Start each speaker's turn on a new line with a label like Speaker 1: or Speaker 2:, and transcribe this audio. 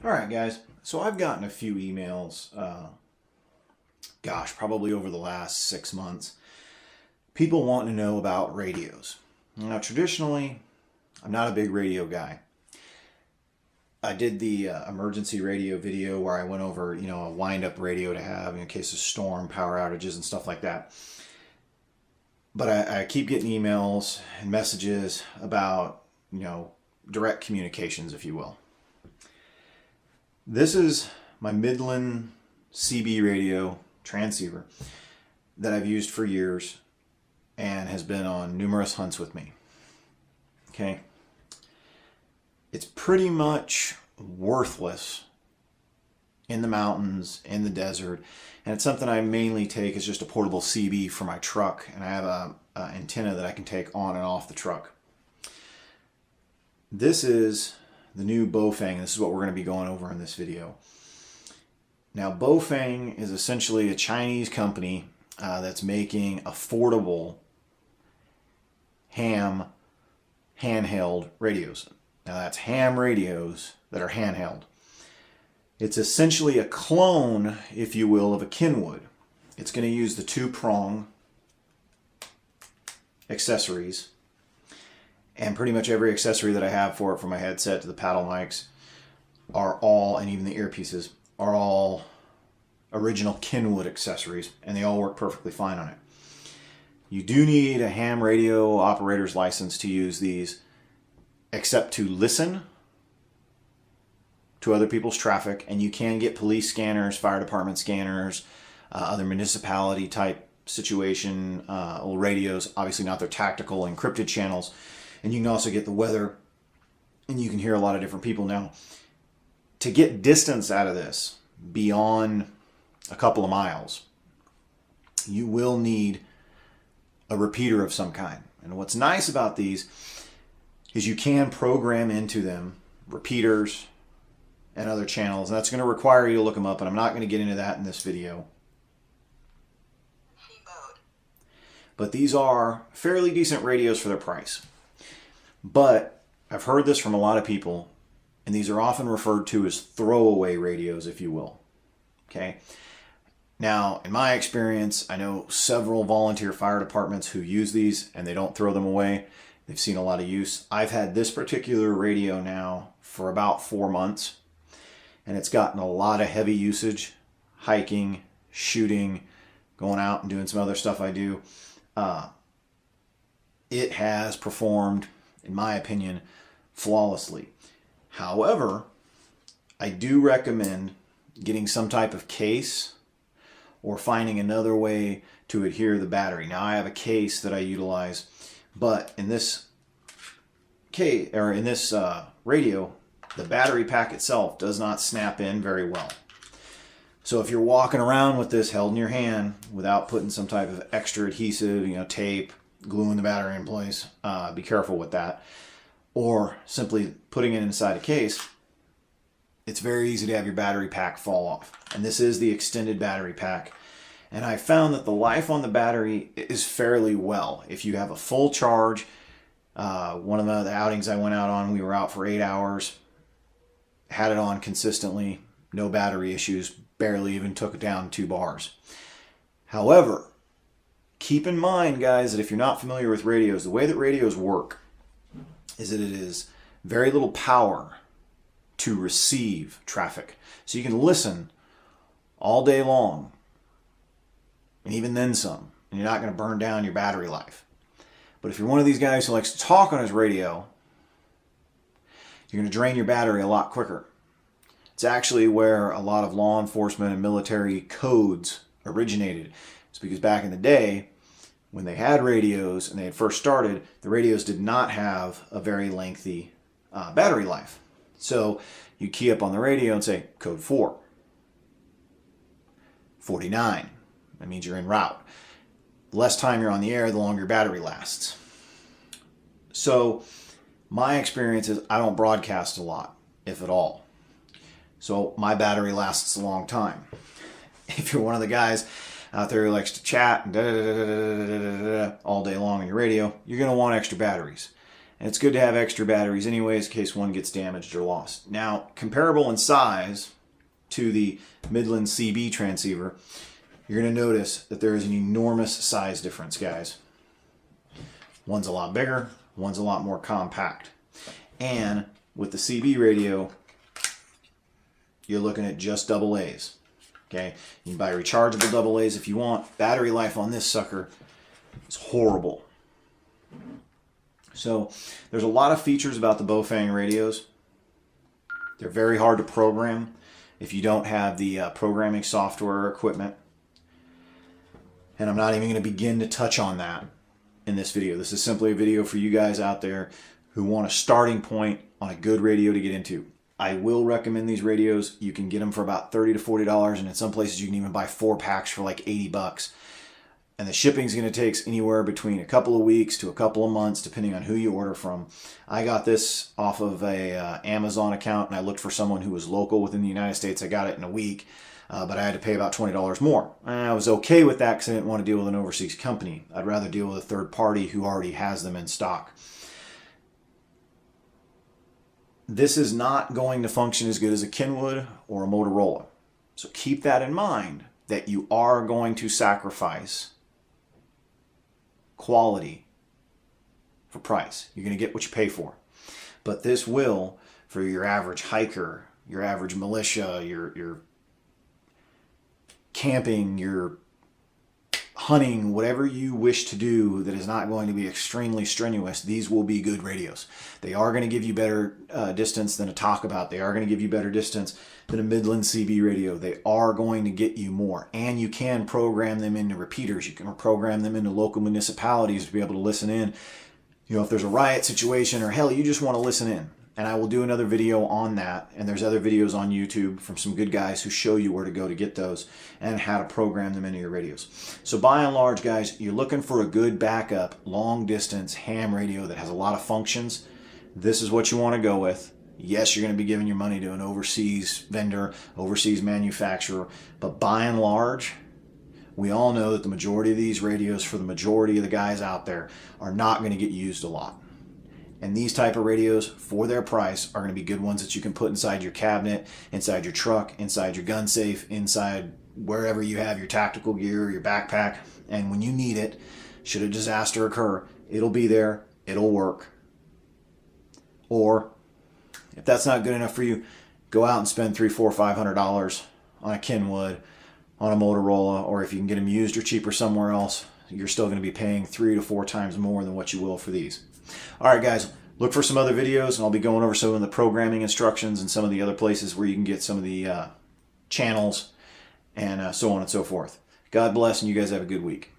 Speaker 1: All right, guys. So I've gotten a few emails, probably over the last 6 months. People wanting to know about radios. Now, traditionally, I'm not a big radio guy. I did the emergency radio video where I went over, a wind-up radio to have in case of storm, power outages, and stuff like that. But I keep getting emails and messages about, direct communications, if you will. This is my Midland CB Radio transceiver that I've used for years and has been on numerous hunts with me. Okay. It's pretty much worthless in the mountains, in the desert, and it's something I mainly take as just a portable CB for my truck, and I have a antenna that I can take on and off the truck. This is the new Baofeng. This is what we're going to be going over in this video. Now, Baofeng is essentially a Chinese company that's making affordable handheld radios. Now, that's ham radios that are handheld. It's essentially a clone, if you will, of a Kenwood. It's going to use the two-prong accessories, and pretty much every accessory that I have for it, from my headset to the paddle mics, are all, and even the earpieces, are all original Kenwood accessories, and they all work perfectly fine on it. You do need a ham radio operator's license to use these, except to listen to other people's traffic, and you can get police scanners, fire department scanners, other municipality type situation radios, obviously not their tactical encrypted channels, and you can also get the weather, and you can hear a lot of different people. Now, to get distance out of this beyond a couple of miles, you will need a repeater of some kind. And what's nice about these is you can program into them repeaters and other channels, and that's going to require you to look them up, and I'm not going to get into that in this video. But these are fairly decent radios for their price. But I've heard this from a lot of people, and these are often referred to as throwaway radios, if you will. Okay. Now, in my experience, I know several volunteer fire departments who use these, and they don't throw them away. They've seen a lot of use. I've had this particular radio now for about 4 months, and it's gotten a lot of heavy usage, hiking, shooting, going out and doing some other stuff I do. It has performed, in my opinion, flawlessly. However, I do recommend getting some type of case or finding another way to adhere the battery. Now, I have a case that I utilize, but in this case, or in this radio, the battery pack itself does not snap in very well. So if you're walking around with this held in your hand without putting some type of extra adhesive, tape, gluing the battery in place, be careful with that. Or simply putting it inside a case, it's very easy to have your battery pack fall off. And this is the extended battery pack. And I found that the life on the battery is fairly well. If you have a full charge, one of the outings I went out on, we were out for 8 hours, had it on consistently, no battery issues, barely even took it down 2 bars. However, keep in mind, guys, that if you're not familiar with radios, the way that radios work is that it is very little power to receive traffic. So you can listen all day long, and even then some, and you're not going to burn down your battery life. But if you're one of these guys who likes to talk on his radio, you're going to drain your battery a lot quicker. It's actually where a lot of law enforcement and military codes originated. It's because back in the day, when they had radios and they had first started, the radios did not have a very lengthy battery life. So you key up on the radio and say, code 4. 49. That means you're en route. The less time you're on the air, the longer your battery lasts. So my experience is I don't broadcast a lot, if at all. So my battery lasts a long time. If you're one of the guys out there who likes to chat and all day long on your radio, you're going to want extra batteries. And it's good to have extra batteries anyways in case one gets damaged or lost. Now, comparable in size to the Midland CB transceiver, you're going to notice that there is an enormous size difference, guys. One's a lot bigger, one's a lot more compact. And with the CB radio, you're looking at just AA's. Okay, you can buy rechargeable AA's if you want. Battery life on this sucker is horrible. So there's a lot of features about the Baofeng radios. They're very hard to program if you don't have the programming software or equipment. And I'm not even going to begin to touch on that in this video. This is simply a video for you guys out there who want a starting point on a good radio to get into. I will recommend these radios. You can get them for about $30 to $40, and in some places you can even buy 4 packs for like 80 bucks. And the shipping is going to take anywhere between a couple of weeks to a couple of months, depending on who you order from. I got this off of a Amazon account, and I looked for someone who was local within the United States. I got it in a week, but I had to pay about $20 more. And I was okay with that because I didn't want to deal with an overseas company. I'd rather deal with a third party who already has them in stock. This is not going to function as good as a Kenwood or a Motorola. So keep that in mind, that you are going to sacrifice quality for price. You're going to get what you pay for. But this will, for your average hiker, your average militia, your camping, your hunting, whatever you wish to do that is not going to be extremely strenuous, these will be good radios. They are going to give you better distance than a Talkabout. They are going to give you better distance than a Midland CB radio. They are going to get you more. And you can program them into repeaters. You can program them into local municipalities to be able to listen in. You know, if there's a riot situation or hell, you just want to listen in. And I will do another video on that. And there's other videos on YouTube from some good guys who show you where to go to get those and how to program them into your radios. So by and large, guys, you're looking for a good backup, long distance ham radio that has a lot of functions. This is what you want to go with. Yes, you're going to be giving your money to an overseas vendor, overseas manufacturer. But by and large, we all know that the majority of these radios, for the majority of the guys out there, are not going to get used a lot. And these type of radios, for their price, are going to be good ones that you can put inside your cabinet, inside your truck, inside your gun safe, inside wherever you have your tactical gear, your backpack. And when you need it, should a disaster occur, it'll be there, it'll work. Or, if that's not good enough for you, go out and spend $300, $400, $500 on a Kenwood, on a Motorola, or if you can get them used or cheaper somewhere else, you're still going to be paying 3 to 4 times more than what you will for these. All right, guys, look for some other videos, and I'll be going over some of the programming instructions and some of the other places where you can get some of the channels and so on and so forth. God bless, and you guys have a good week.